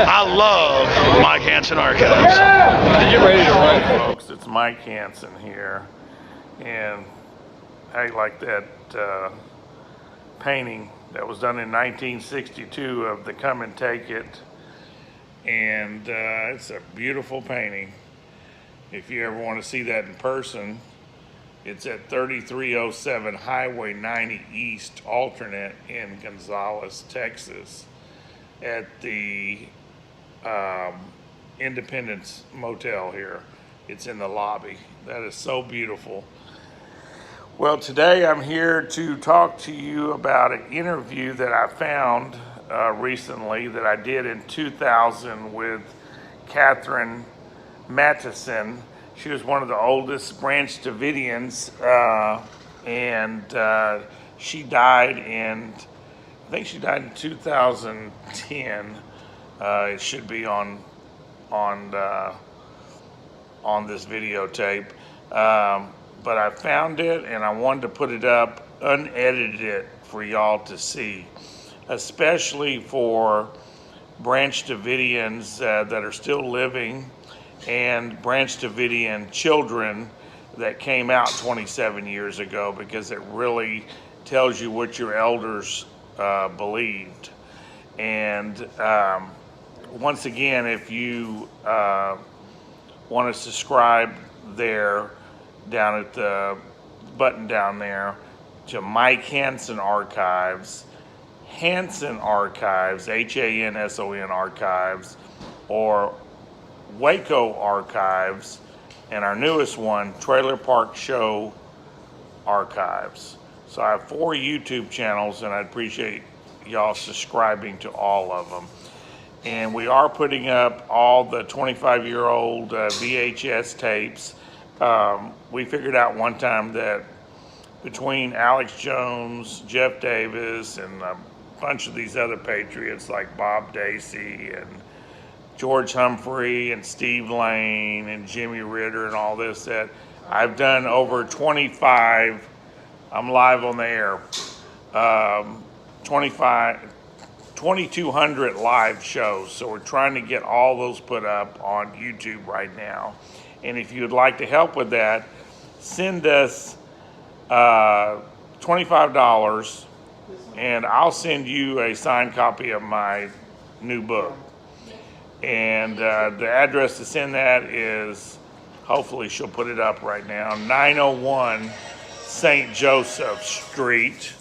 I love Mike Hanson Archives. Get ready to run, folks. It's Mike Hanson here, and I like that painting that was done in 1962 of the Come and Take It, and it's a beautiful painting. If you ever want to see that in person, it's at 3307 Highway 90 East Alternate in Gonzales, Texas, at the Independence Motel here. It's in the lobby. That is so beautiful. Well, today I'm here to talk to you about an interview that I found recently that I did in 2000 with Cathrine Matteson. She was one of the oldest Branch Davidians, and she died in, I think she died in 2010. It should be on this videotape. But I found it and I wanted to put it up unedited for y'all to see, especially for Branch Davidians that are still living and Branch Davidian children that came out 27 years ago, because it really tells you what your elders believed. And once again, if you want to subscribe there, down at the button down there, to Mike Hanson Archives, Hanson Archives, Hanson Archives, or Waco Archives, and our newest one, Trailer Park Show Archives. So I have 4 YouTube channels, and I'd appreciate y'all subscribing to all of them. And we are putting up all the 25-year-old VHS tapes. We figured out one time that between Alex Jones, Jeff Davis, and a bunch of these other Patriots like Bob Dacey and George Humphrey and Steve Lane and Jimmy Ritter and all this, that I've done over 25, I'm live on the air, 2,200 live shows. So we're trying to get all those put up on YouTube right now. And if you would like to help with that, send us $25 and I'll send you a signed copy of my new book. And the address to send that is, hopefully she'll put it up right now, 901 St. Joseph Street.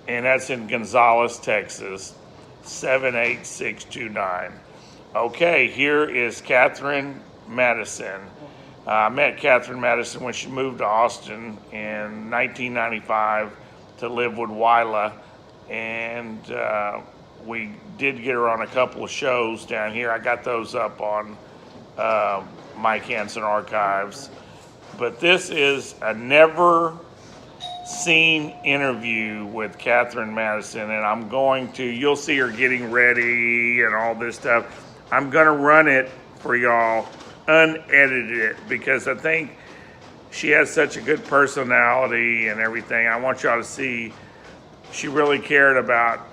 And that's in Gonzales, Texas, 78629. Okay, here is Cathrine Matteson. I met Cathrine Matteson when she moved to Austin in 1995 to live with Wyla, and we did get her on a couple of shows down here. I got those up on Mike Hanson Archives. But this is a never seen interview with Cathrine Matteson, and I'm going to, you'll see her getting ready and all this stuff. I'm gonna run it for y'all unedited, because I think she has such a good personality and everything. I want y'all to see she really cared about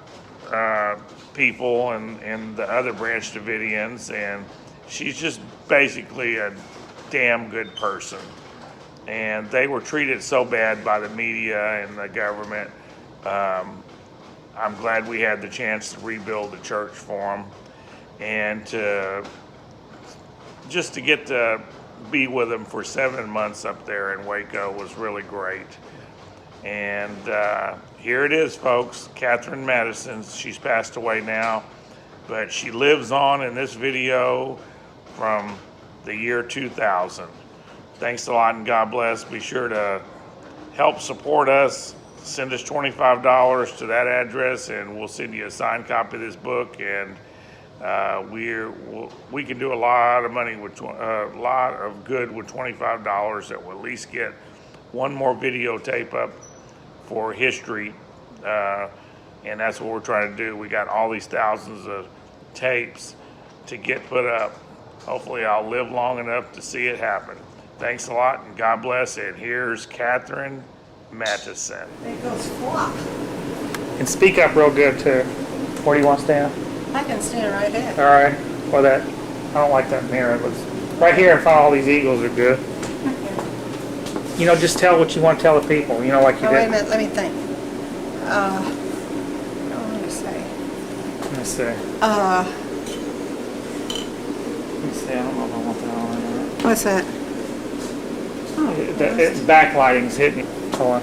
people and the other Branch Davidians, and she's just basically a damn good person. And they were treated so bad by the media and the government. I'm glad we had the chance to rebuild the church for them, and just to get to be with them for 7 months up there in Waco was really great. And here it is, folks. Cathrine Matteson. She's passed away now, but she lives on in this video from the year 2000. Thanks a lot, and God bless. Be sure to help support us. Send us $25 to that address, and we'll send you a signed copy of this book. And we can do a lot of money with a lot of good with $25 that will at least get one more videotape up for history, and that's what we're trying to do. We got all these thousands of tapes to get put up. Hopefully I'll live long enough to see it happen. Thanks a lot, and God bless. And here's Cathrine Matteson. There goes flop. And speak up real good too. Where do you want to stand? I can stand right here. All right. Well, I don't like that mirror. It looks right here in front of all these eagles are good. You know, just tell what you want to tell the people. You know, like you Oh, did. wait a minute, let me think. I want to say. Let me see. Let me see. I don't know if I want that on there. What's that? It's backlighting's hitting you. Hold on.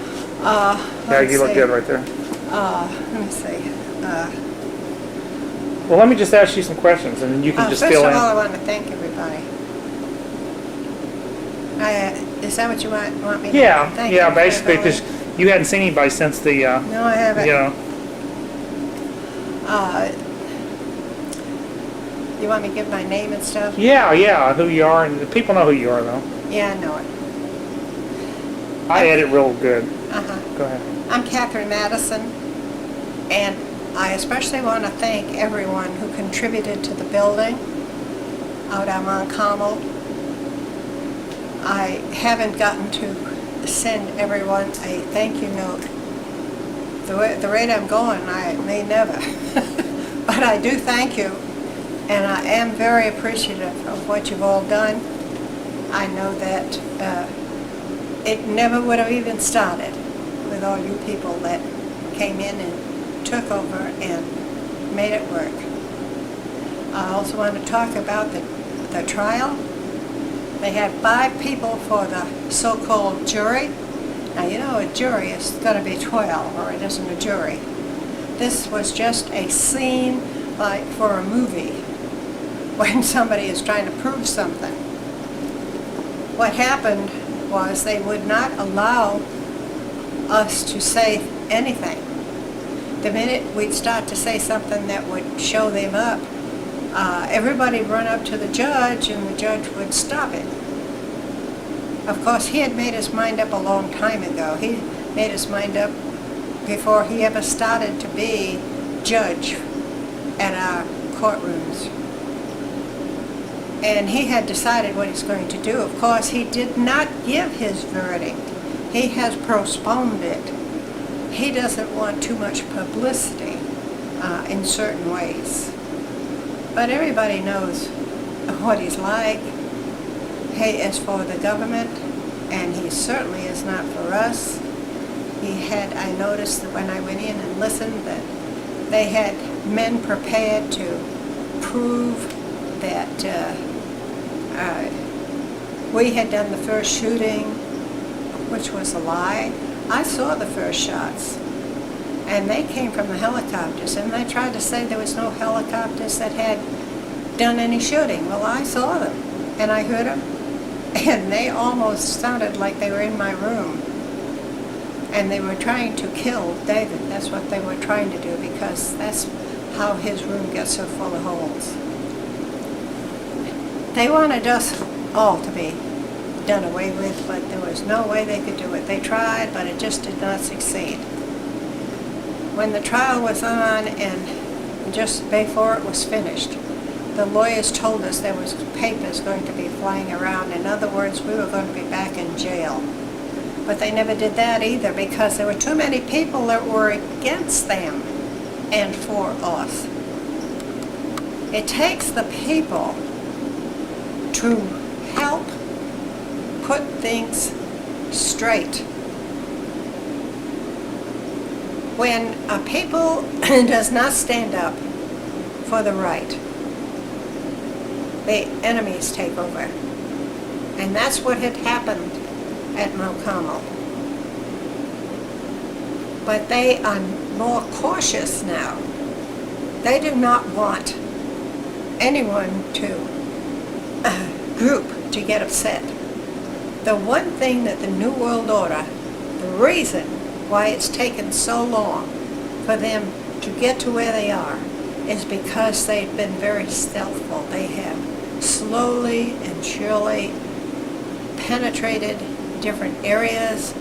Yeah, you look good right there. Let me see. Well, let me just ask you some questions, and then you can just First fill of in. all, I want to thank everybody. Is that what you want me to Yeah, thank yeah. you Basically, for because you hadn't seen anybody since the. No, I haven't. You know. You want me to give my name and stuff? Yeah, yeah. Who you are, and the people know who you are, though. Yeah, I know it. I edit real good. Uh-huh. Go ahead. I'm Cathrine Matteson, and I especially want to thank everyone who contributed to the building out on Mount Carmel. I haven't gotten to send everyone a thank you note. The rate I'm going, I may never. But I do thank you, and I am very appreciative of what you've all done. I know that it never would have even started with all you people that came in and took over and made it work. I also want to talk about the trial. They had 5 people for the so-called jury. Now, you know a jury is going to be 12, or it isn't a jury. This was just a scene like for a movie when somebody is trying to prove something. What happened was they would not allow us to say anything. The minute we'd start to say something that would show them up, everybody would run up to the judge and the judge would stop it. Of course, he had made his mind up a long time ago. He made his mind up before he ever started to be judge at our courtrooms. And he had decided what he's going to do. Of course, he did not give his verdict. He has postponed it. He doesn't want too much publicity in certain ways. But everybody knows what he's like. He is for the government, and he certainly is not for us. I noticed that when I went in and listened that they had men prepared to prove that we had done the first shooting, which was a lie. I saw the first shots, and they came from the helicopters, and they tried to say there was no helicopters that had done any shooting. Well, I saw them, and I heard them, and they almost sounded like they were in my room. And they were trying to kill David. That's what they were trying to do, because that's how his room gets so full of holes. They wanted us all to be done away with, but there was no way they could do it. They tried, but it just did not succeed. When the trial was on and just before it was finished, the lawyers told us there was papers going to be flying around. In other words, we were going to be back in jail. But they never did that either, because there were too many people that were against them and for us. It takes the people to help put things straight. When a people does not stand up for the right, the enemies take over. And that's what had happened at Mount Carmel. But they are more cautious now. They do not want anyone to group to get upset. The one thing that the New World Order, the reason why it's taken so long for them to get to where they are, is because they've been very stealthful. They have slowly and surely penetrated different areas,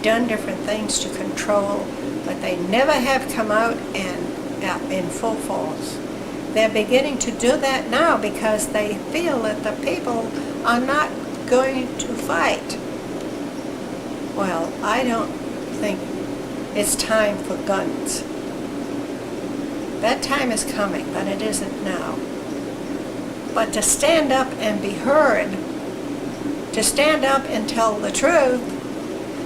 done different things to control, but they never have come out and in full force. They're beginning to do that now because they feel that the people are not going to fight. Well, I don't think it's time for guns. That time is coming, but it isn't now. But to stand up and be heard, to stand up and tell the truth,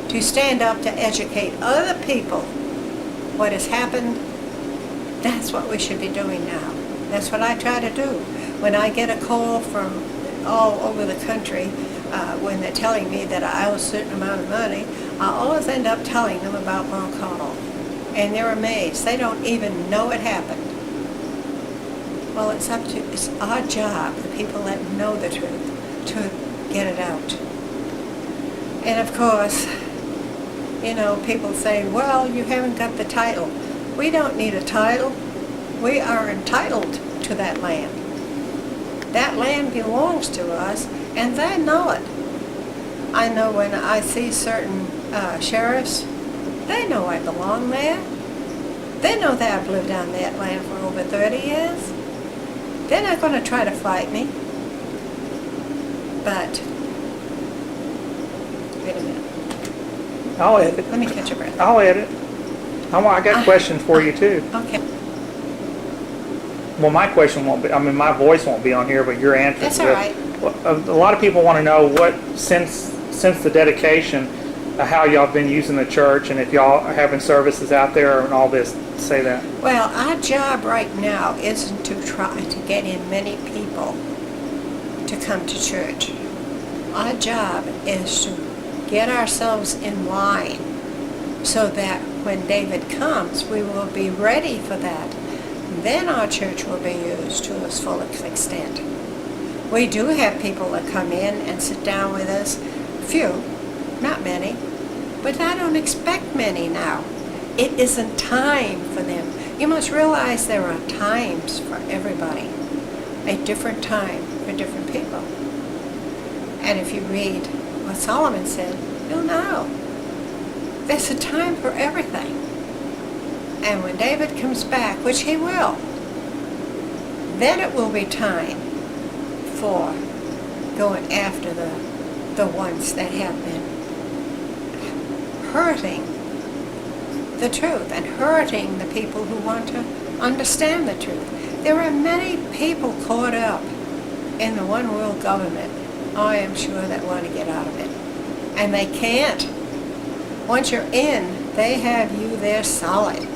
to stand up to educate other people what has happened, that's what we should be doing now. That's what I try to do. When I get a call from all over the country, when they're telling me that I owe a certain amount of money, I always end up telling them about Mount Carmel. And they're amazed. They don't even know it happened. Well, it's our job, the people that know the truth, to get it out. And of course, you know, people say, well, you haven't got the title. We don't need a title. We are entitled to that land. That land belongs to us, and they know it. I know when I see certain sheriffs, they know I belong there. They know that I've lived on that land for over 30 years. They're not going to try to fight me. But, wait a minute. I'll edit. Let me catch a breath. I'll edit. I got questions for you too. Okay. Well, my question won't be, I mean, my voice won't be on here, but your answer. That's all right. A lot of people want to know what, since the dedication, how y'all been using the church, and if y'all are having services out there and all this. Say that. Well, our job right now isn't to try to get in many people to come to church. Our job is to get ourselves in line so that when David comes, we will be ready for that. Then our church will be used to its full extent. We do have people that come in and sit down with us. Few, not many, but I don't expect many now. It isn't time for them. You must realize there are times for everybody. A different time for different people. And if you read what Solomon said, you'll know. There's a time for everything. And when David comes back, which he will, then it will be time for going after the ones that have been hurting the truth and hurting the people who want to understand the truth. There are many people caught up in the one world government, I am sure, that want to get out of it. And they can't. Once you're in, they have you there solid.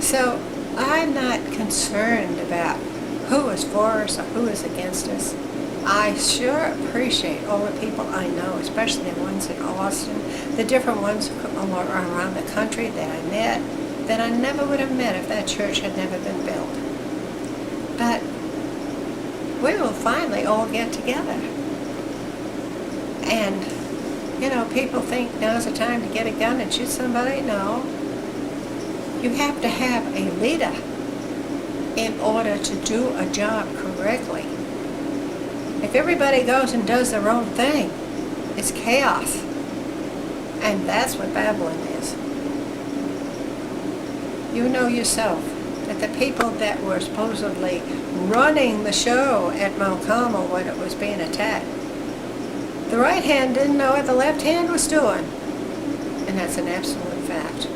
So I'm not concerned about who is for us or who is against us. I sure appreciate all the people I know, especially the ones in Austin, the different ones around the country that I met, that I never would have met if that church had never been built. But we will finally all get together. And, you know, people think now's the time to get a gun and shoot somebody. No. You have to have a leader in order to do a job correctly. If everybody goes and does their own thing, it's chaos. And that's what Babylon is. You know yourself that the people that were supposedly running the show at Mount Carmel when it was being attacked, the right hand didn't know what the left hand was doing. And that's an absolute fact.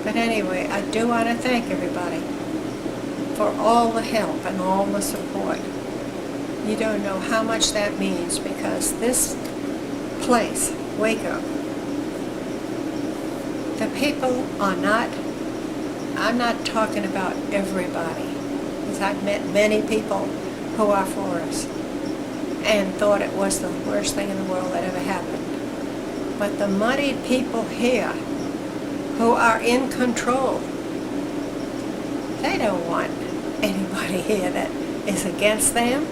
But anyway, I do want to thank everybody for all the help and all the support. You don't know how much that means, because this place, Waco, the people are not, I'm not talking about everybody, because I've met many people who are for us and thought it was the worst thing in the world that ever happened. But the moneyed people here who are in control, they don't want anybody here that is against them.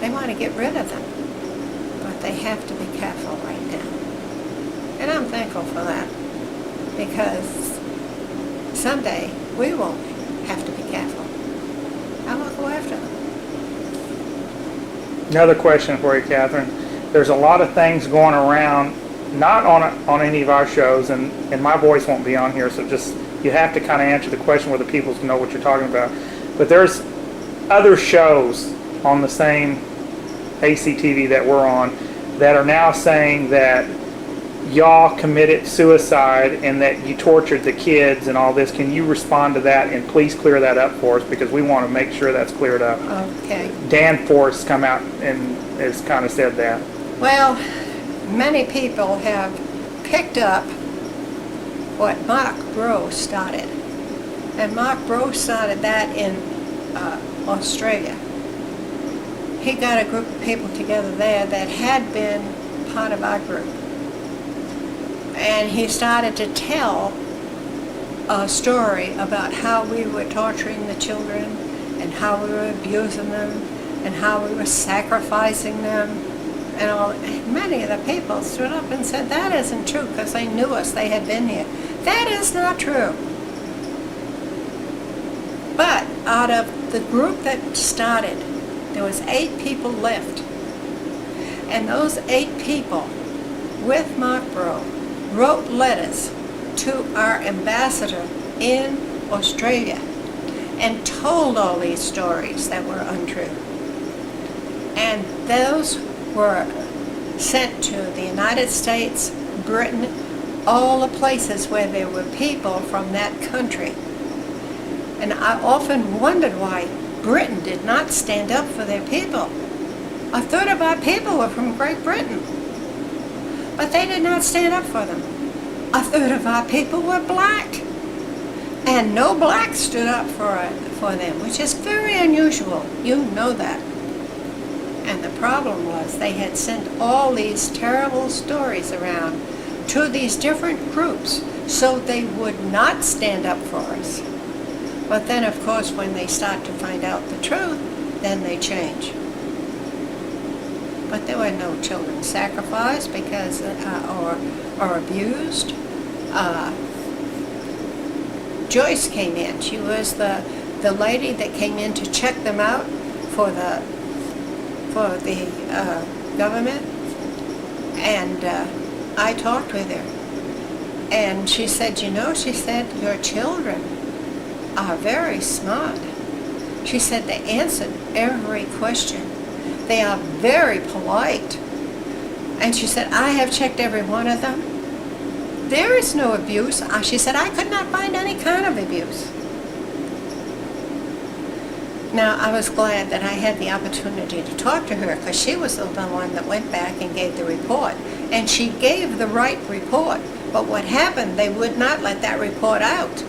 They want to get rid of them. But they have to be careful right now. And I'm thankful for that, because someday we won't have to be careful. I will go after them. Another question for you, Catherine. There's a lot of things going around, not on any of our shows, and my voice won't be on here, so just, you have to kind of answer the question where the people know what you're talking about. But there's other shows on the same ACTV that we're on that are now saying that y'all committed suicide and that you tortured the kids and all this. Can you respond to that and please clear that up for us, because we want to make sure that's cleared up. Okay. Dan Force come out and has kind of said that. Well, many people have picked up what Mark Grove started. And Mark Grove started that in Australia. He got a group of people together there that had been part of our group. And he started to tell a story about how we were torturing the children and how we were abusing them and how we were sacrificing them. And all. Many of the people stood up and said, that isn't true, because they knew us, they had been here. That is not true. But out of the group that started, there was 8 people left. And those 8 people, with Mark Grove, wrote letters to our ambassador in Australia and told all these stories that were untrue. And those were sent to the United States, Britain, all the places where there were people from that country. And I often wondered why Britain did not stand up for their people. A third of our people were from Great Britain, but they did not stand up for them. A third of our people were black, and no blacks stood up for them, which is very unusual. You know that. And the problem was they had sent all these terrible stories around to these different groups so they would not stand up for us. But then, of course, when they start to find out the truth, then they change. But there were no children sacrificed because, or abused. Joyce came in. She was the lady that came in to check them out for the government. And I talked with her. And she said, you know, she said, your children are very smart. She said they answered every question. They are very polite. And she said, I have checked every one of them. There is no abuse. She said, I could not find any kind of abuse. Now, I was glad that I had the opportunity to talk to her, because she was the one that went back and gave the report. And she gave the right report. But what happened, they would not let that report out.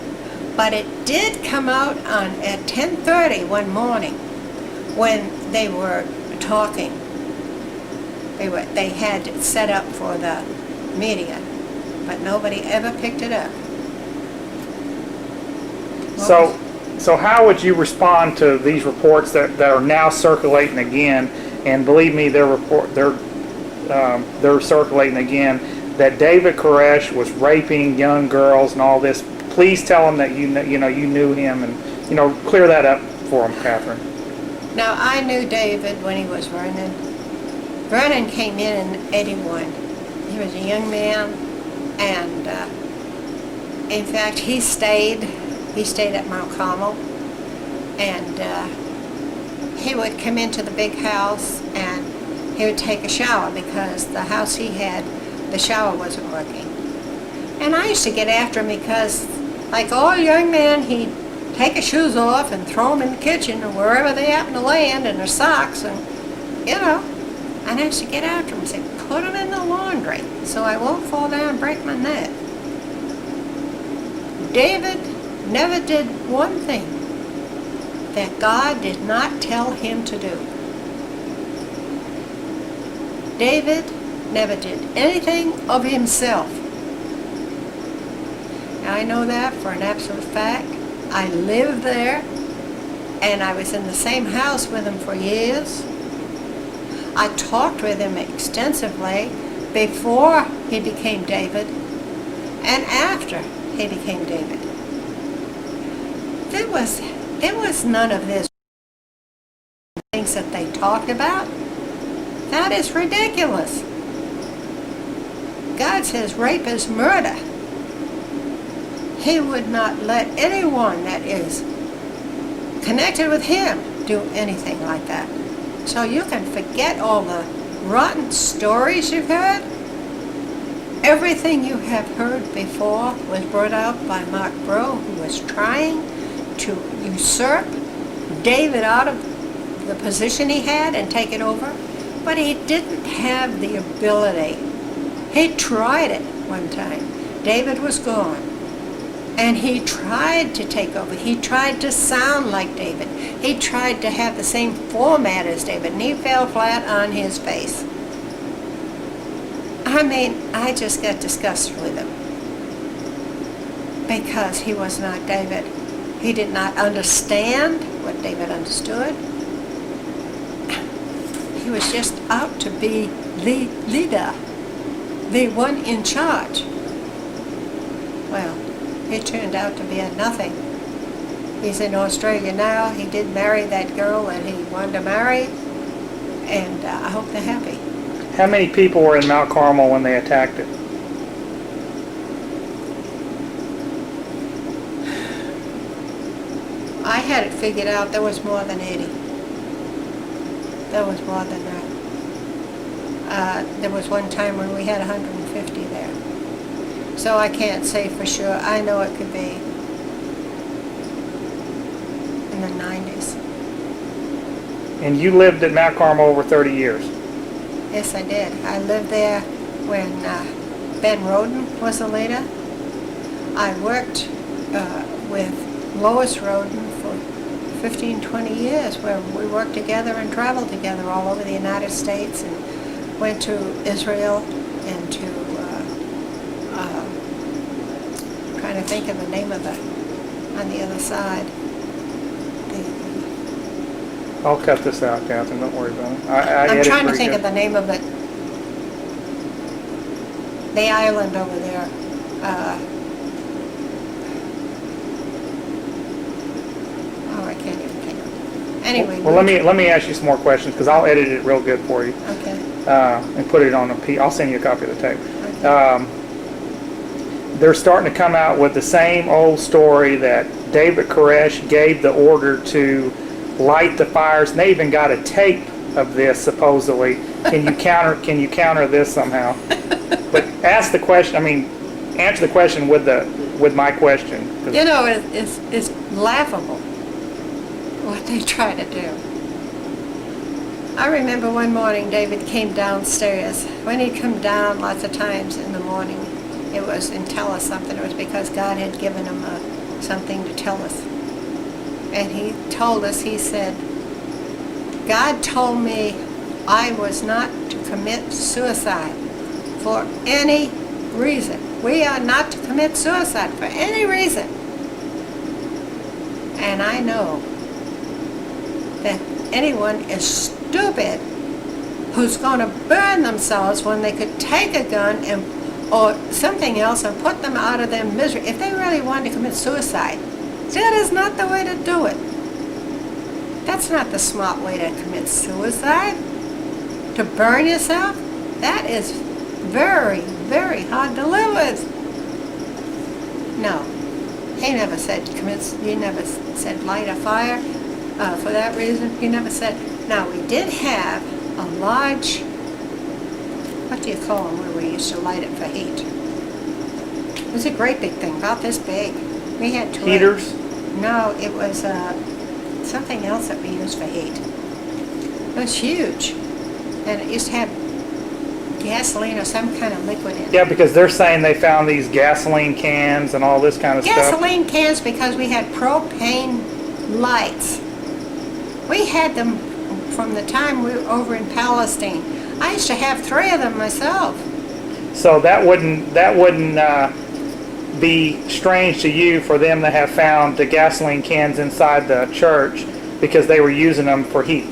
But it did come out at 10:30 one morning when they were talking. They had it set up for the media, but nobody ever picked it up. So how would you respond to these reports that are now circulating again? And believe me, they're circulating again that David Koresh was raping young girls and all this. Please tell them that you knew him, and clear that up for him, Cathrine. Now, I knew David when he was Vernon. Vernon came in 81. He was a young man, and in fact, he stayed at Mount Carmel, and he would come into the big house and he would take a shower because the house he had, the shower wasn't working. And I used to get after him because, like all young men, he'd take his shoes off and throw them in the kitchen or wherever they happened to land, in their socks, and and I used to get after him and say, put them in the laundry so I won't fall down and break my neck. David never did one thing that God did not tell him to do. David never did anything of himself. Now, I know that for an absolute fact. I lived there, and I was in the same house with him for years. I talked with him extensively before he became David and after he became David. There was none of this things that they talked about. That is ridiculous. God says rape is murder. He would not let anyone that is connected with him do anything like that. So you can forget all the rotten stories you've heard. Everything you have heard before was brought out by Mark Bro, who was trying to usurp David out of the position he had and take it over, but he didn't have the ability. He tried it one time. David was gone, and he tried to take over. He tried to sound like David. He tried to have the same format as David, and he fell flat on his face. I mean, I just got disgusted with him because he was not David. He did not understand what David understood. He was just out to be the leader, the one in charge. Well, he turned out to be a nothing. He's in Australia now. He did marry that girl that he wanted to marry, and I hope they're happy. How many people were in Mount Carmel when they attacked it? I had it figured out there was more than 80. There was more than that. There was one time when we had 150 there. So I can't say for sure. I know it could be in the 90s. And you lived at Mount Carmel over 30 years. Yes, I did. I lived there when Ben Roden was the leader. I worked with Lois Roden for 15, 20 years, where we worked together and traveled together all over the United States, and went to Israel and to, trying to think of the name of it, on the other side. I'll cut this out, Catherine. Don't worry about it. I'm trying to think of the name of it. The island over there. Oh, I can't even think of it. Anyway. Well, let me ask you some more questions, because I'll edit it real good for you. Okay. And put it on I'll send you a copy of the tape. Okay. They're starting to come out with the same old story that David Koresh gave the order to light the fires, and they even got a tape of this supposedly. Can you counter this somehow? But ask the question. I mean, answer the question with my question. You know, it's laughable what they try to do. I remember one morning David came downstairs. When he'd come down lots of times in the morning, it was and tell us something. It was because God had given him something to tell us. And he told us, he said, God told me I was not to commit suicide for any reason. We are not to commit suicide for any reason. And I know that anyone is stupid who's going to burn themselves when they could take a gun or something else and put them out of their misery. If they really wanted to commit suicide, that is not the way to do it. That's not the smart way to commit suicide. To burn yourself, that is very, very hard to live with. No, he never said he never said light a fire for that reason. He never said. Now, we did have a large, what do you call them, where we used to light it for heat? It was a great big thing, about this big. We had two heaters? No, it was something else that we used for heat. It was huge, and it used to have gasoline or some kind of liquid in it. Yeah, because they're saying they found these gasoline cans and all this kind of stuff. Gasoline cans, because we had propane lights. We had them from the time we were over in Palestine. I used to have 3 of them myself. So that wouldn't be strange to you for them to have found the gasoline cans inside the church because they were using them for heat.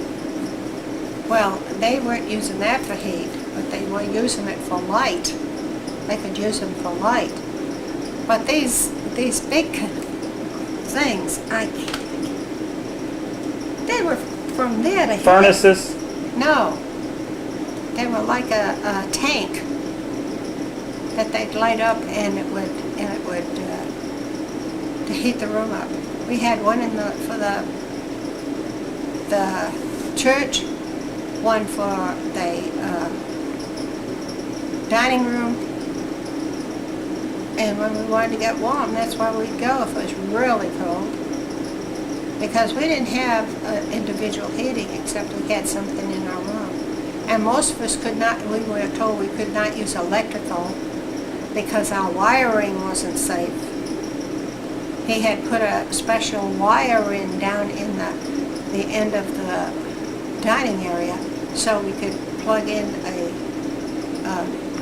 Well, they weren't using that for heat, but they were using it for light. They could use them for light. But these big things, they were from there to here. Furnaces? No. They were like a tank that they'd light up, and it would to heat the room up. We had one for the church, one for the dining room, And when we wanted to get warm, that's where we'd go if it was really cold. Because we didn't have individual heating except we had something in our room. And most of us could not, we were told we could not use electrical because our wiring wasn't safe. He had put a special wire in down in the end of the dining area so we could plug in a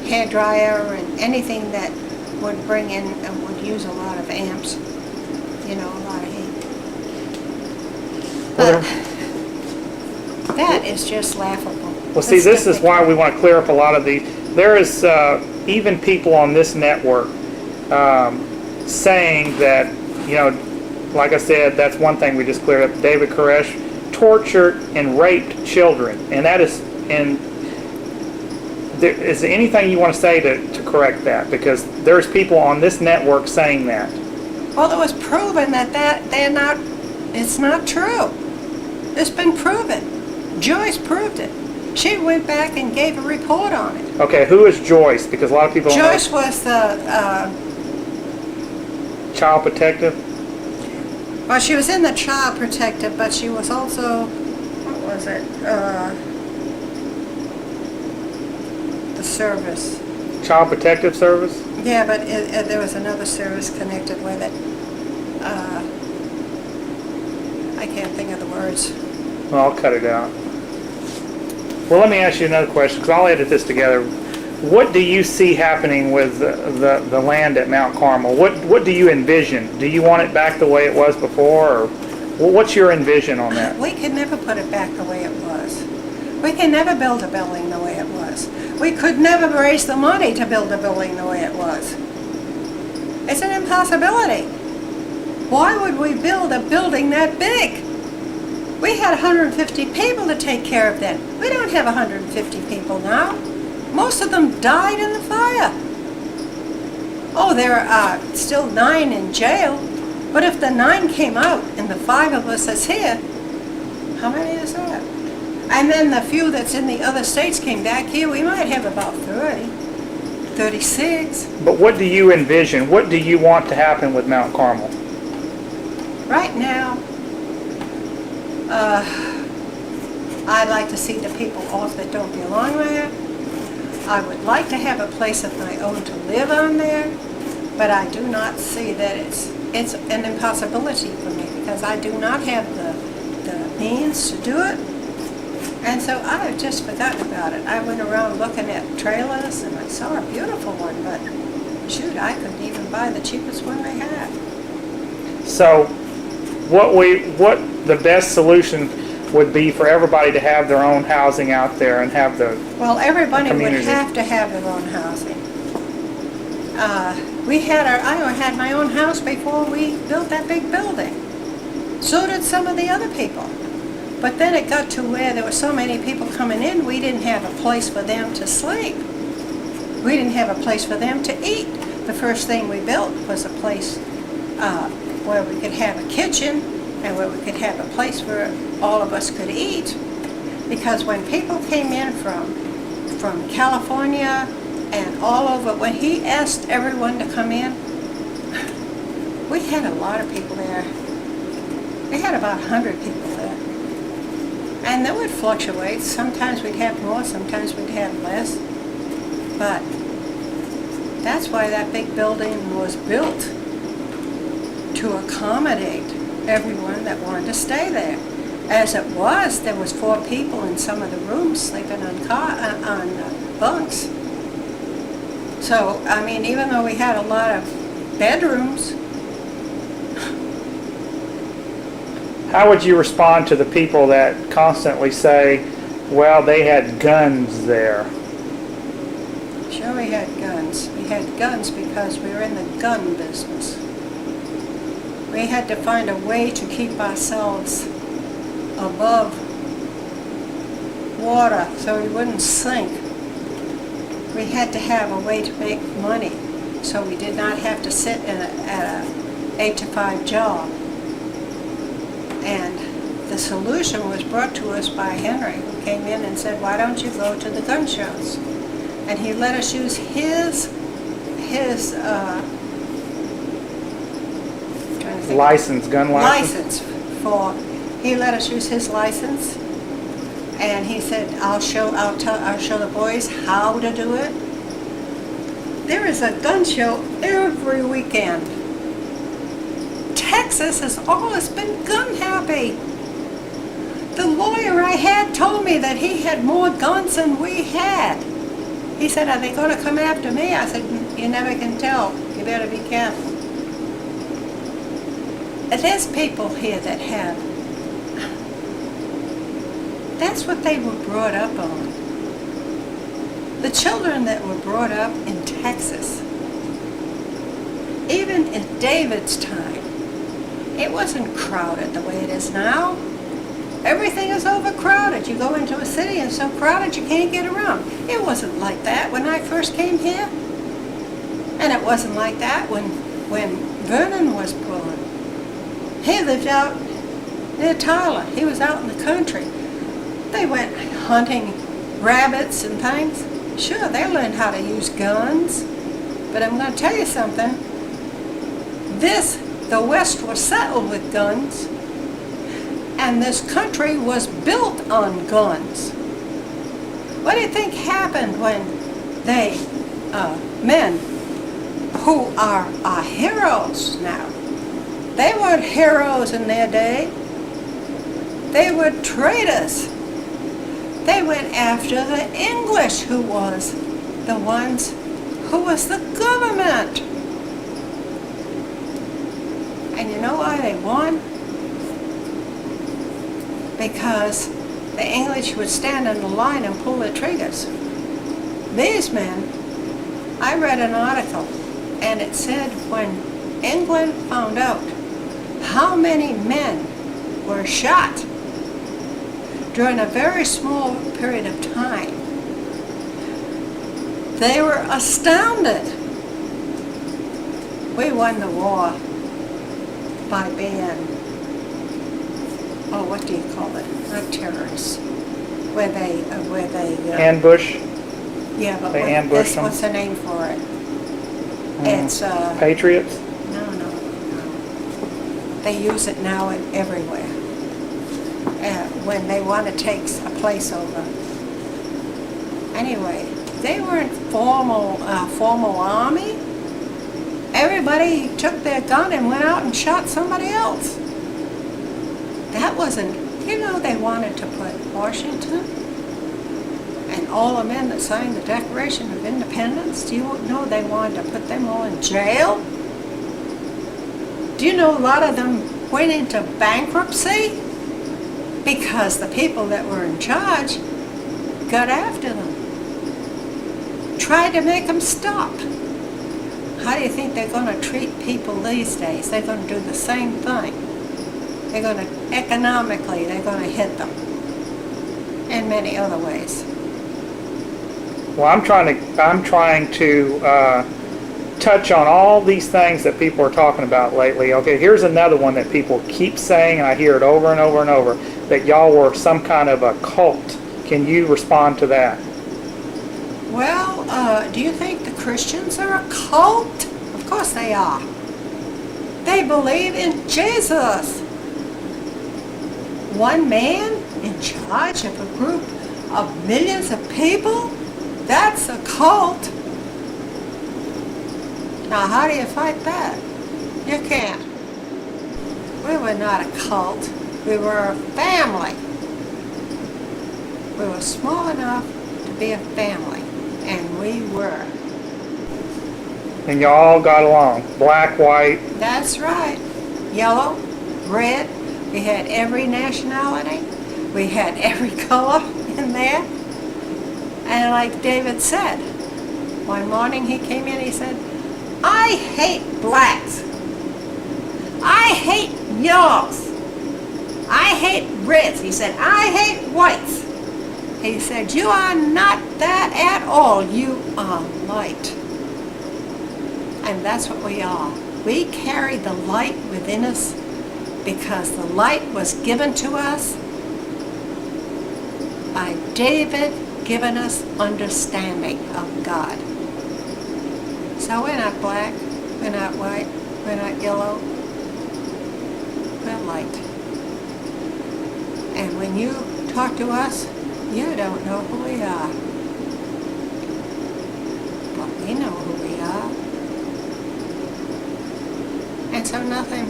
hair dryer and anything that would bring in and would use a lot of amps, you know, a lot of heat. But that is just laughable. Well, see, this is why we want to clear up a lot of the. There is even people on this network saying that, you know, like I said, that's one thing we just cleared up. David Koresh tortured and raped children, and that is. And is there anything you want to say to correct that? Because there's people on this network saying that. Well, it was proven that they're not. It's not true. It's been proven. Joyce proved it. She went back and gave a report on it. Okay, who is Joyce? Because a lot of people don't know. Joyce was the Child protective? well, she was in the child protective, but she was also, what was it? The service. Child protective service? Yeah, but there was another service connected with it. I can't think of the words. Well, I'll cut it out. Well, let me ask you another question, because I'll edit this together. What do you see happening with the land at Mount Carmel? What do you envision? Do you want it back the way it was before, or what's your envision on that? We can never put it back the way it was. We can never build a building the way it was. We could never raise the money to build a building the way it was. It's an impossibility. Why would we build a building that big? We had 150 people to take care of that. We don't have 150 people now. Most of them died in the fire. Oh, there are still 9 in jail. But if the 9 came out and the 5 of us that's here, how many is that? And then the few that's in the other states came back here, we might have about 30, 36. But what do you envision? What do you want to happen with Mount Carmel? Right now, I'd like to see the people off that don't belong there. I would like to have a place of my own to live on there, but I do not see that it's an impossibility for me because I do not have the means to do it. And so I have just forgotten about it. I went around looking at trailers and I saw a beautiful one, but shoot, I couldn't even buy the cheapest one they had. So what the best solution would be for everybody to have their own housing out there and have the Well, everybody would community. have to have their own housing. I had my own house before we built that big building. So did some of the other people. But then it got to where there were so many people coming in, we didn't have a place for them to sleep. We didn't have a place for them to eat. The first thing we built was a place where we could have a kitchen and where we could have a place where all of us could eat. Because when people came in from California and all over, when he asked everyone to come in, we had a lot of people there. We had about 100 people there. And that would fluctuate. Sometimes we'd have more, sometimes we'd have less. But that's why that big building was built, to accommodate everyone that wanted to stay there. As it was, there was 4 people in some of the rooms sleeping on bunks. So, I mean, even though we had a lot of bedrooms. How would you respond to the people that constantly say, well, they had guns there? Sure, we had guns. We had guns because we were in the gun business. We had to find a way to keep ourselves above water so we wouldn't sink. We had to have a way to make money so we did not have to sit at a 8-to-5 job. And the solution was brought to us by Henry, who came in and said, why don't you go to the gun shows? And he let us use his License, gun license? He let us use his license, and he said, I'll show the boys how to do it. There is a gun show every weekend. Texas has always been gun happy. The lawyer I had told me that he had more guns than we had. He said, are they going to come after me? I said, you never can tell. You better be careful. There's people here that have. That's what they were brought up on. The children that were brought up in Texas, even in David's time, it wasn't crowded the way it is now. Everything is overcrowded. You go into a city and it's so crowded you can't get around. It wasn't like that when I first came here. And it wasn't like that when Vernon was born. He lived out near Tyler. He was out in the country. They went hunting rabbits and things. Sure, they learned how to use guns. But I'm going to tell you something. The West was settled with guns. And this country was built on guns. What do you think happened when men who are our heroes now, they weren't heroes in their day. They were traitors. They went after the English, who was the government. And you know why they won? Because the English would stand in the line and pull the triggers. These men, I read an article, and it said when England found out how many men were shot during a very small period of time, they were astounded. We won the war by being, what do you call it? Not terrorists. Where they Ambush? Yeah, but They ambush them? what's the name for it? It's Patriots? no. They use it now everywhere. When they want to take a place over. Anyway, they weren't formal army. Everybody took their gun and went out and shot somebody else. That wasn't, they wanted to put Washington and all the men that signed the Declaration of Independence, do you know they wanted to put them all in jail? Do you know a lot of them went into bankruptcy because the people that were in charge got after them, tried to make them stop. How do you think they're going to treat people these days? They're going to do the same thing. They're going to, economically, they're going to hit them in many other ways. Well, I'm trying to touch on all these things that people are talking about lately. Okay, here's another one that people keep saying, and I hear it over and over and over, that y'all were some kind of a cult. Can you respond to that? Well, do you think the Christians are a cult? Of course they are. They believe in Jesus. One man in charge of a group of millions of people? That's a cult. Now, how do you fight that? You can't. We were not a cult. We were a family. We were small enough to be a family, and we were. And y'all all got along, black, white. That's right. Yellow, red. We had every nationality. We had every color in there. And like David said, one morning he came in, he said, I hate blacks. I hate yellows. I hate reds. He said, I hate whites. He said, you are not that at all. You are light. And that's what we are. We carry the light within us because the light was given to us by David, giving us understanding of God. So we're not black, we're not white, we're not yellow. light. And when you talk to us, you don't know who we are. But we know who we are. And so nothing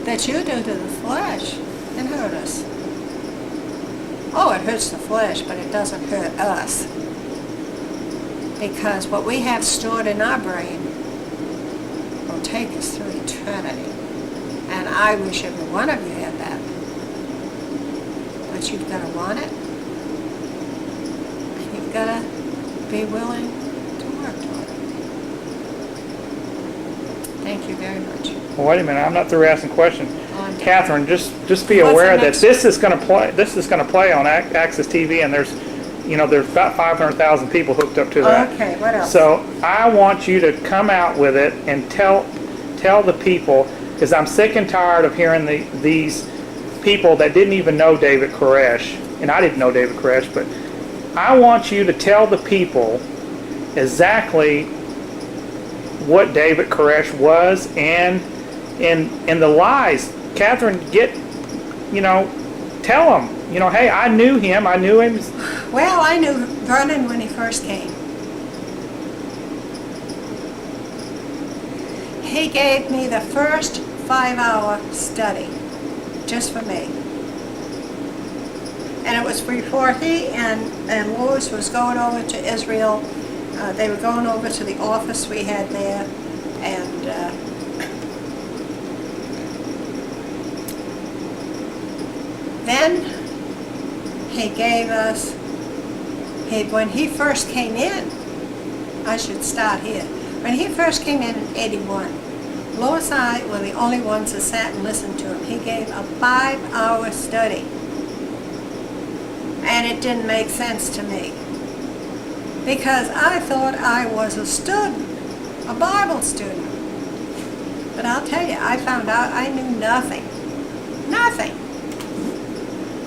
that you do to the flesh can hurt us. Oh, it hurts the flesh, but it doesn't hurt us. Because what we have stored in our brain will take us through eternity. And I wish every one of you had that. But you've got to want it. And you've got to be willing to work toward it. Thank you very much. Well, wait a minute. I'm not through asking questions. On to- Catherine, just be What's aware the that next- this is going to play. This is going to play on Access TV, and there's about 500,000 people hooked up to that. Okay, what else? So I want you to come out with it and tell the people, because I'm sick and tired of hearing these people that didn't even know David Koresh, and I didn't know David Koresh, but I want you to tell the people exactly what David Koresh was and the lies. Catherine, tell them, hey, I knew him. Well, I knew Vernon when he first came. He gave me the first 5-hour study, just for me. And it was before he and Lois was going over to Israel. They were going over to the office we had there, and then he gave us, when he first came in, I should start here. When he first came in 81, Lois and I were the only ones that sat and listened to him. He gave a 5-hour study. And it didn't make sense to me. Because I thought I was a student, a Bible student. But I'll tell you, I found out I knew nothing. Nothing.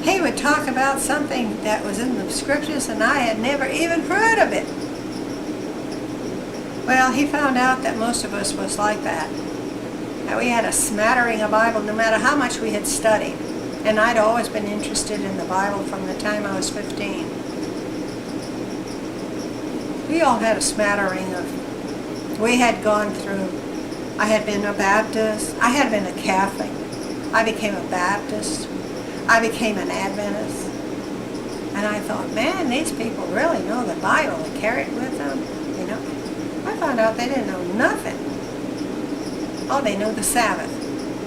He would talk about something that was in the scriptures and I had never even heard of it. Well, he found out that most of us was like that. That we had a smattering of Bible no matter how much we had studied. And I'd always been interested in the Bible from the time I was 15. We all had a smattering of, we had gone through, I had been a Baptist, I had been a Catholic, I became a Baptist, I became an Adventist. And I thought, man, these people really know the Bible and carry it with them, I found out they didn't know nothing. Oh, they knew the Sabbath,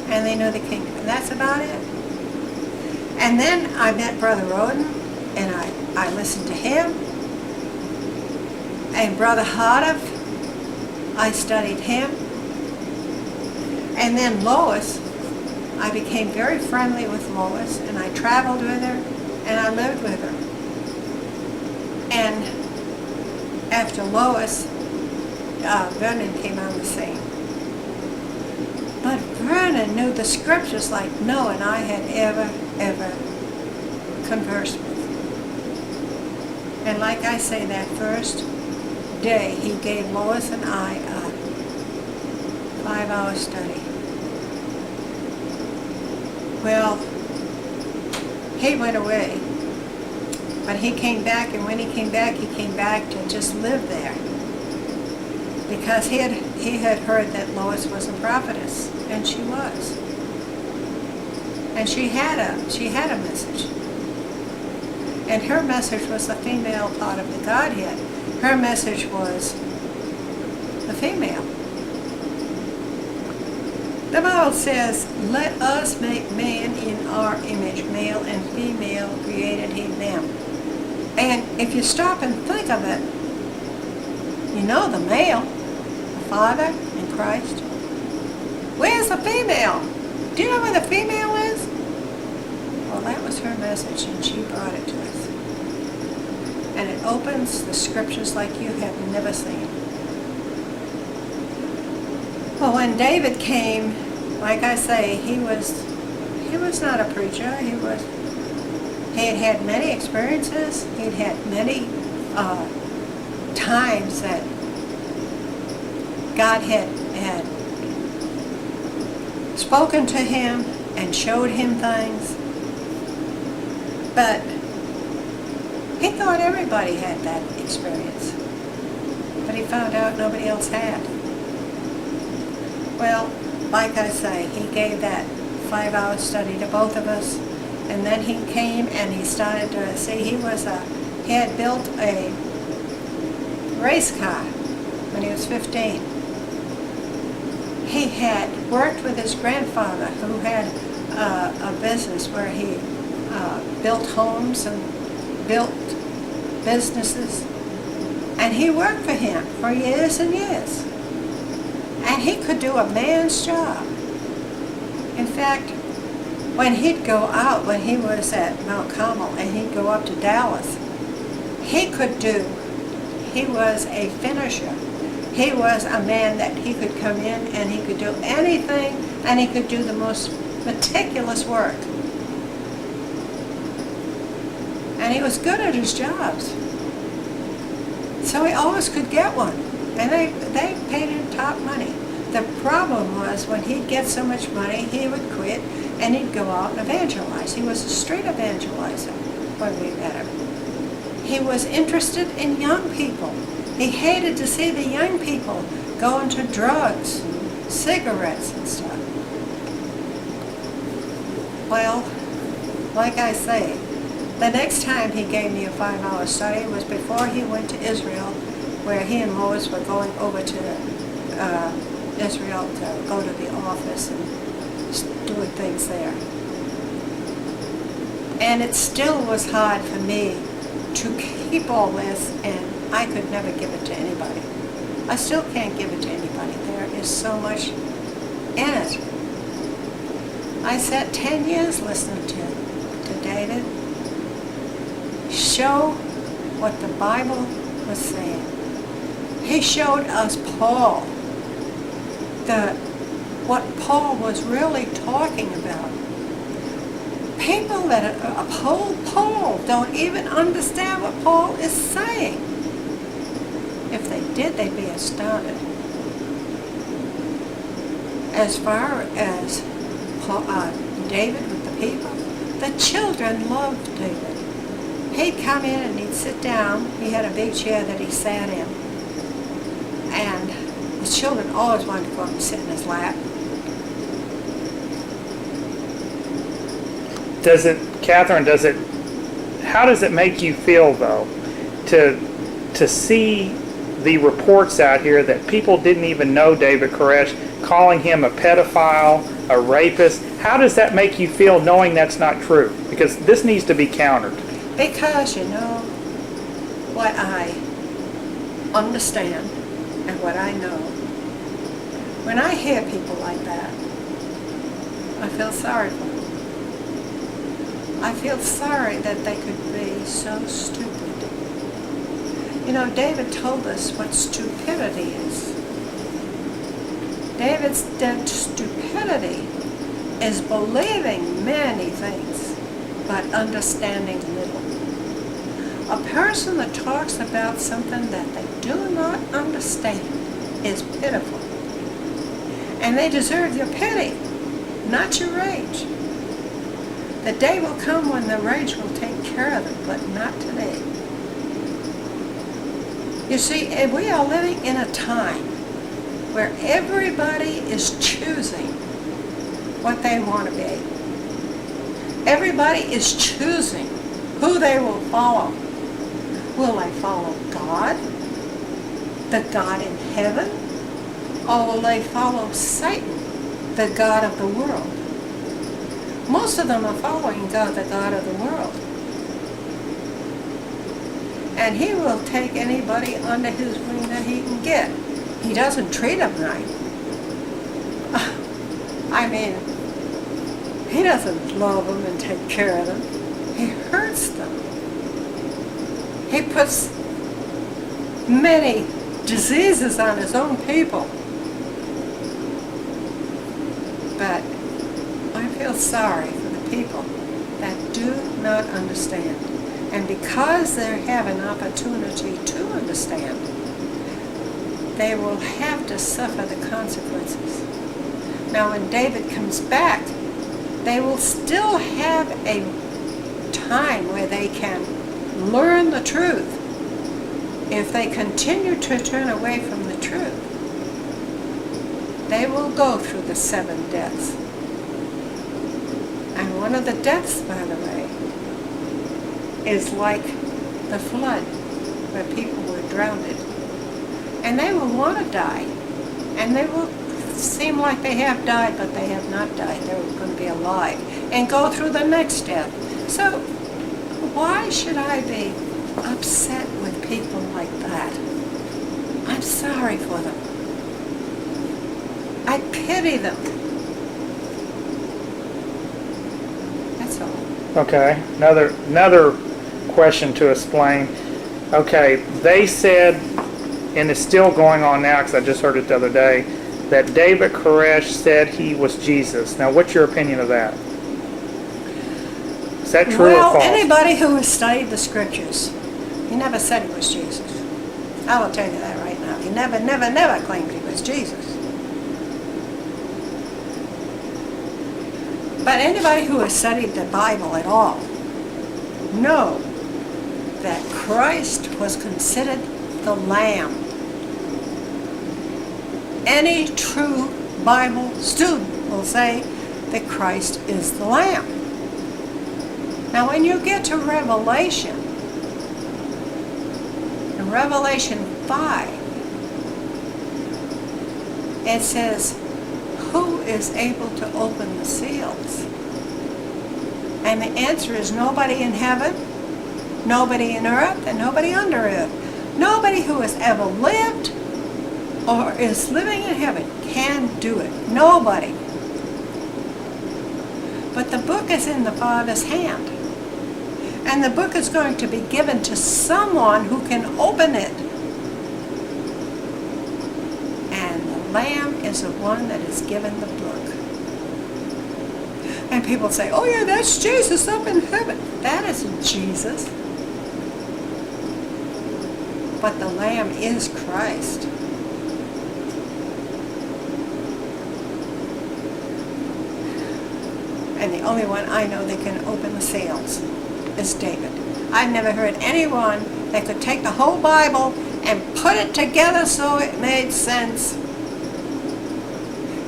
and they knew the kingdom, and that's about it. And then I met Brother Roden, and I listened to him. And Brother Hardiff, I studied him. And then Lois, I became very friendly with Lois, and I traveled with her, and I lived with her. And after Lois, Vernon came on the scene. But Vernon knew the scriptures like no one I had ever conversed with. And like I say, that first day he gave Lois and I a 5-hour study. Well, he went away, but he came back, and when he came back to just live there. Because he had heard that Lois was a prophetess, and she was. And she had a message. And her message was the female part of the Godhead. Her message was the female. The Bible says, let us make man in our image, male and female created he them. And if you stop and think of it, the male, the Father in Christ. Where's the female? Do you know where the female is? Well, that was her message, and she brought it to us. And it opens the scriptures like you have never seen. Well, when David came, like I say, he was not a preacher. He had had many experiences. He'd had many times that God had spoken to him and showed him things. But he thought everybody had that experience. But he found out nobody else had. Well, like I say, he gave that 5-hour study to both of us. And then he came and he started to see, he had built a race car when he was 15. He had worked with his grandfather, who had a business where he built homes and built businesses. And he worked for him for years and years. And he could do a man's job. In fact, when he'd go out, when he was at Mount Carmel and he'd go up to Dallas, he was a finisher. He was a man that he could come in and he could do anything, and he could do the most meticulous work. And he was good at his jobs. So he always could get one. And they paid him top money. The problem was when he'd get so much money, he would quit and he'd go out and evangelize. He was a street evangelizer when we met him. He was interested in young people. He hated to see the young people go into drugs and cigarettes and stuff. Well, like I say, the next time he gave me a 5-hour study was before he went to Israel, where he and Lois were going over to Israel to go to the office and doing things there. And it still was hard for me to keep all this, and I could never give it to anybody. I still can't give it to anybody. There is so much in it. I sat 10 years listening to David show what the Bible was saying. He showed us Paul, what Paul was really talking about. People that uphold Paul don't even understand what Paul is saying. If they did, they'd be astounded. As far as David with the people, the children loved David. He'd come in and he'd sit down. He had a big chair that he sat in. And the children always wanted to go up and sit in his lap. Cathrine, how does it make you feel, though, to see the reports out here that people didn't even know David Koresh, calling him a pedophile, a rapist? How does that make you feel knowing that's not true? Because this needs to be countered. Because, you know, what I understand and what I know, when I hear people like that, I feel sorry for them. I feel sorry that they could be so stupid. You know, David told us what stupidity is. David's stupidity is believing many things, but understanding little. A person that talks about something that they do not understand is pitiful. And they deserve your pity, not your rage. The day will come when the rage will take care of them, but not today. You see, we are living in a time where everybody is choosing what they want to be. Everybody is choosing who they will follow. Will they follow God, the God in heaven, or will they follow Satan, the God of the world? Most of them are following God, the God of the world. And he will take anybody under his wing that he can get. He doesn't treat them right. I mean, he doesn't love them and take care of them. He hurts them. He puts many diseases on his own people. But I feel sorry for the people that do not understand. And because they have an opportunity to understand, they will have to suffer the consequences. Now when David comes back, they will still have a time where they can learn the truth. If they continue to turn away from the truth, they will go through the 7 deaths. And one of the deaths, by the way, is like the flood, where people were drowned. And they will want to die. And they will seem like they have died, but they have not died. They're going to be alive and go through the next death. So why should I be upset with people like that? I'm sorry for them. I pity them. That's all. Okay, another question to explain. Okay, they said, and it's still going on now because I just heard it the other day, that David Koresh said he was Jesus. Now, what's your opinion of that? Is that true or false? Well, anybody who has studied the scriptures, he never said he was Jesus. I will tell you that right now. He never claimed he was Jesus. But anybody who has studied the Bible at all know that Christ was considered the Lamb. Any true Bible student will say that Christ is the Lamb. Now when you get to Revelation, in Revelation 5, it says, who is able to open the seals? And the answer is nobody in heaven, nobody in earth, and nobody under earth. Nobody who has ever lived or is living in heaven can do it. Nobody. But the book is in the Father's hand. And the book is going to be given to someone who can open it. And the Lamb is the one that is given the book. And people say, oh yeah, that's Jesus up in heaven. That isn't Jesus. But the Lamb is Christ. And the only one I know that can open the seals is David. I've never heard anyone that could take the whole Bible and put it together so it made sense.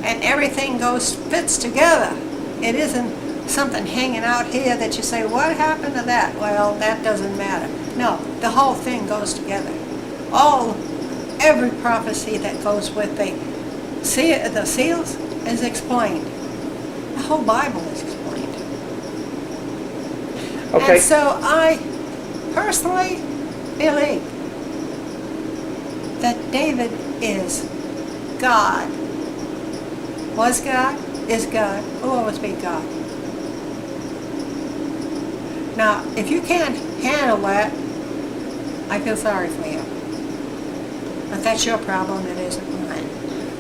And everything fits together. It isn't something hanging out here that you say, what happened to that? Well, that doesn't matter. No, the whole thing goes together. Every prophecy that goes with the seals is explained. The whole Bible is explained. Okay. And so I personally believe that David is God. Was God, is God, will always be God. Now, if you can't handle that, I feel sorry for you. But that's your problem, it isn't mine.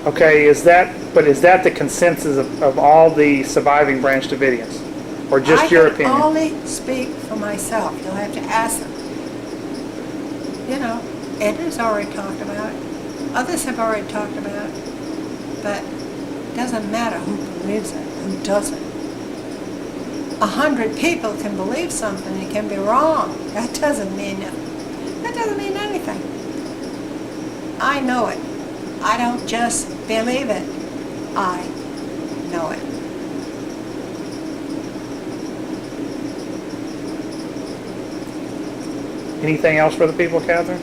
Okay, is that the consensus of all the surviving Branch Davidians? Or just your opinion? I can only speak for myself. You'll have to ask them. You know, Ed has already talked about it. Others have already talked about it. But it doesn't matter who believes it, who doesn't. 100 people can believe something, it can be wrong. That doesn't mean anything. I know it. I don't just believe it. I know it. Anything else for the people, Catherine?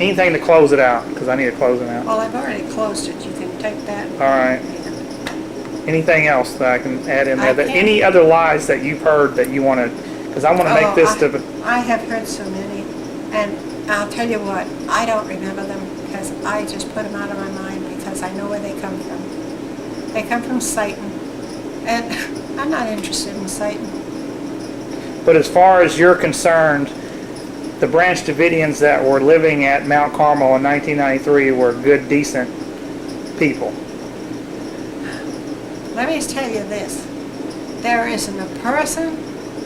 Anything to close it out, because I need to close it out. Well, I've already closed it. You can take that. All right. Anything else that I can add in there? I can't. Any other lies that you've heard that you want to, because I want to make this I have heard so many, and I'll tell you what, I don't remember them because I just put them out of my mind because I know where they come from. They come from Satan, and I'm not interested in Satan. But as far as you're concerned, the Branch Davidians that were living at Mount Carmel in 1993 were good, decent people. Let me tell you this. There isn't a person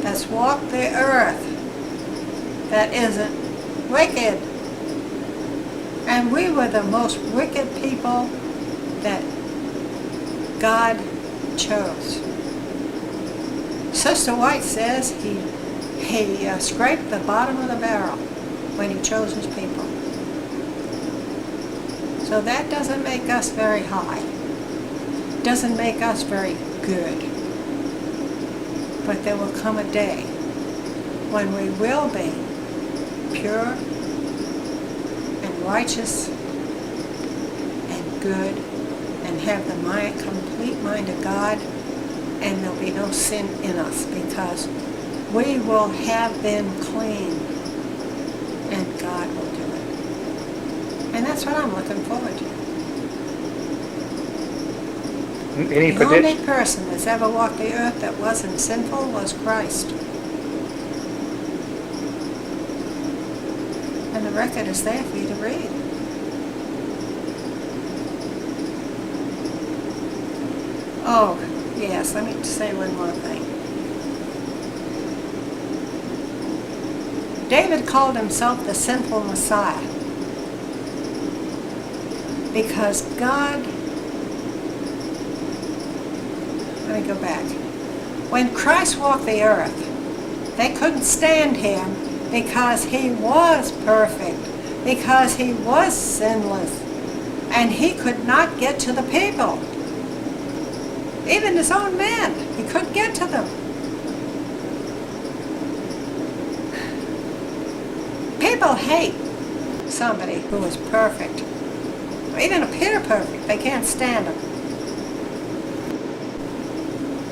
that's walked the earth that isn't wicked. And we were the most wicked people that God chose. Sister White says he scraped the bottom of the barrel when he chose his people. So that doesn't make us very high. Doesn't make us very good. But there will come a day when we will be pure and righteous and good and have the complete mind of God, and there'll be no sin in us because we will have been clean and God will do it. And that's what I'm looking forward to. Any The only prediction? person that's ever walked the earth that wasn't sinful was Christ. And the record is there for you to read. Oh, yes, let me say one more thing. David called himself the sinful Messiah because God... Let me go back. When Christ walked the earth, they couldn't stand him because he was perfect, because he was sinless, and he could not get to the people. Even his own men, he couldn't get to them. People hate somebody who is perfect, or even appear perfect. They can't stand him.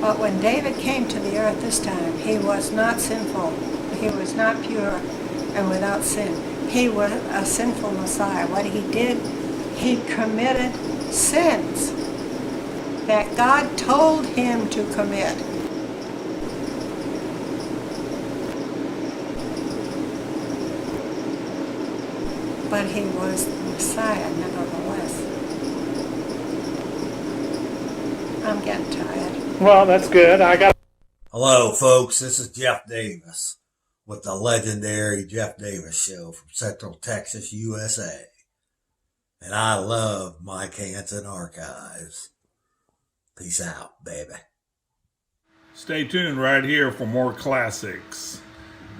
But when David came to the earth this time, he was not sinful. He was not pure and without sin. He was a sinful Messiah. What he did, he committed sins that God told him to commit. But he was the Messiah nevertheless. I'm getting tired. Well, that's good. Hello, folks. This is Jeff Davis with the legendary Jeff Davis Show from Central Texas, USA. And I love Mike Hanson Archives. Peace out, baby. Stay tuned right here for more classics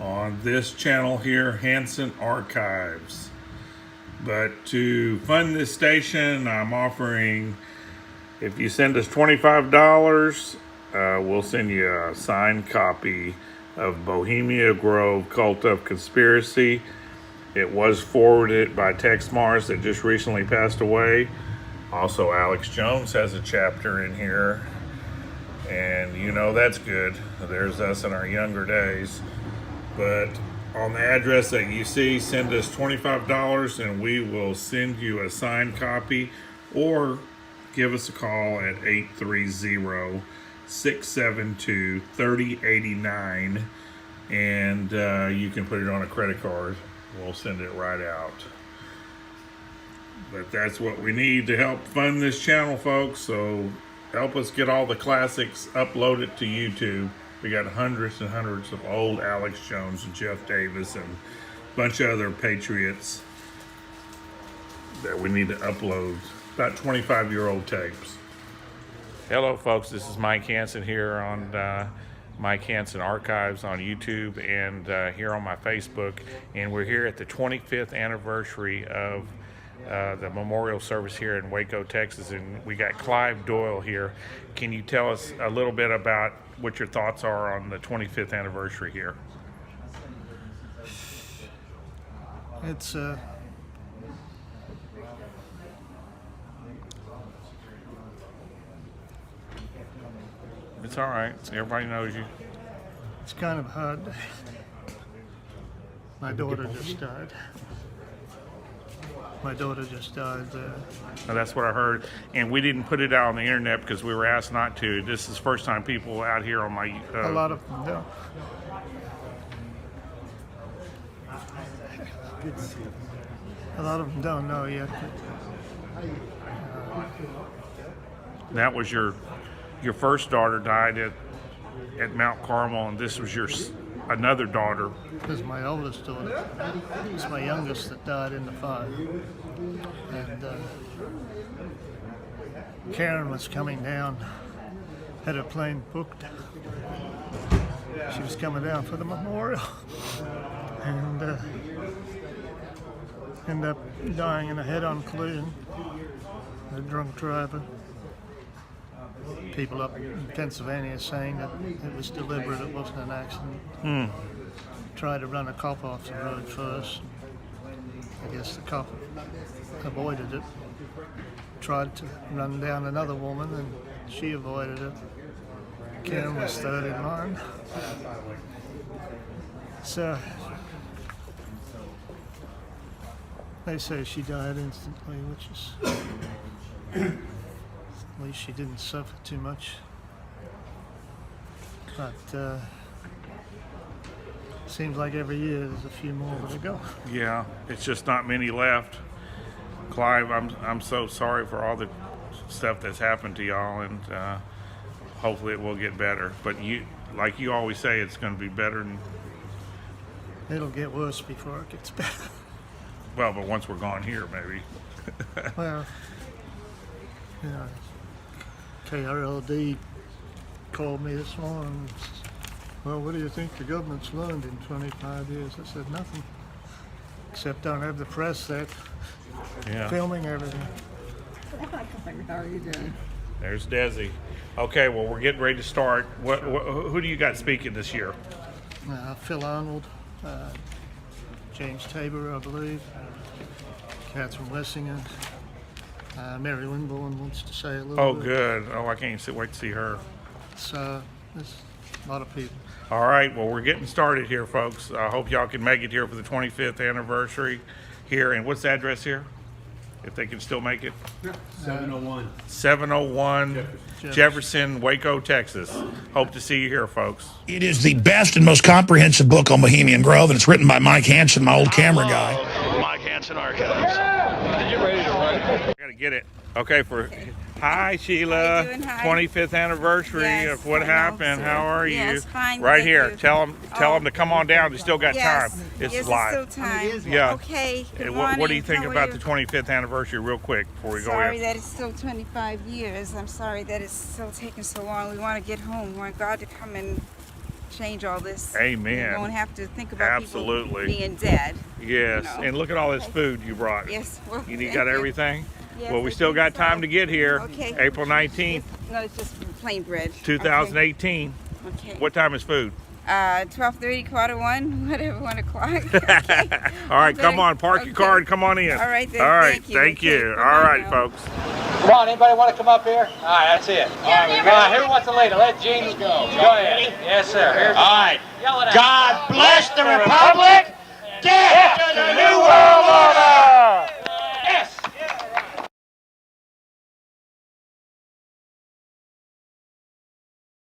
on this channel here, Hanson Archives. But to fund this station, I'm offering, if you send us $25, we'll send you a signed copy of Bohemian Grove, Cult of Conspiracy. It was forwarded by Tex Mars that just recently passed away. Also, Alex Jones has a chapter in here. And you know that's good. There's us in our younger days. But on the address that you see, send us $25 and we will send you a signed copy, or give us a call at 830-672-3089 and you can put it on a credit card. We'll send it right out. But that's what we need to help fund this channel, folks. So help us get all the classics uploaded to YouTube. We got hundreds and hundreds of old Alex Jones and Jeff Davis and a bunch of other patriots that we need to upload. About 25-year-old tapes. Hello, folks. This is Mike Hanson here on Mike Hanson Archives on YouTube and here on my Facebook. And we're here at the 25th anniversary of the memorial service here in Waco, Texas, and we got Clive Doyle here. Can you tell us a little bit about what your thoughts are on the 25th anniversary here? It's It's all right. Everybody knows you. it's kind of hard. My daughter just died. My daughter just died. Now, that's what I heard, and we didn't put it out on the internet because we were asked not to. This is the first time people out here on my A lot of them don't. A lot of them don't know yet. that was your first daughter died at Mount Carmel, and this was your another daughter. This is my oldest daughter. It's my youngest that died in the fire. And Karen was coming down, had her plane booked. She was coming down for the memorial and ended up dying in a head-on collision. A drunk driver. People up in Pennsylvania saying that it was deliberate, it wasn't an accident. Tried to run a cop off the road first. I guess the cop avoided it. Tried to run down another woman and she avoided it. Kim was third in line. So they say she died instantly, which is at least she didn't suffer too much. But seems like every year there's a few more to go. Yeah, it's just not many left. Clive, I'm so sorry for all the stuff that's happened to y'all, and hopefully it will get better. But you, like you always say, it's going to be better. It'll get worse before it gets better. Well, but once we're gone here, maybe. Well, you know, KRLD called me this morning. Well, what do you think the government's learned in 25 years? I said, nothing. Except don't have the press there filming everything. How are you doing? There's Desi. Okay, well, we're getting ready to start. Who do you got speaking this year? Phil Arnold, James Tabor, I believe, Cathrine Wessinger, Mary Winborn wants to say a little bit. Good. Oh, I can't wait to see her. So there's a lot of people. All right, well, we're getting started here, folks. I hope y'all can make it here for the 25th anniversary here. And what's the address here? If they can still make it? 701. 701 Jefferson, Waco, Texas. Hope to see you here, folks. It is the best and most comprehensive book on Bohemian Grove, and it's written by Mike Hanson, my old camera guy. Mike Hanson Archives. I gotta get it. Okay, hi Sheila. How you doing? Hi. 25th anniversary Yes, of what I know, happened. sir. How are you? Yes, fine, Right thank here. you. Tell them to come on down. They still got Yes, time. It's yes, live. It's still time. Yeah. Okay. Good And morning. what do you think How are about you? the 25th anniversary, real quick, before we go Sorry in? that it's still 25 years. I'm sorry that it's still taking so long. We want to get home. We want God to come and change all this. Amen. We don't have to think about Absolutely. people being dead. Yes. You know. And look at all this food you brought. Yes. Well, You thank got you. everything? Yes, Well, we I still think got so. time to get here. Okay. April 19th, No, it's just plain bread. 2018. Okay. What time is food? 12:30, 1:45, whatever, 1 o'clock. Okay. All right, come on, park your car and come on in. All right, then. All right, Thank you. thank Okay, you. come All on right, now. folks. Come on, anybody want to come up here? All right, that's it. All right, come on, who wants to lead it? Let Gene go. Go ahead. Yes, sir. Here's All right. Yell it out. God bless the Republic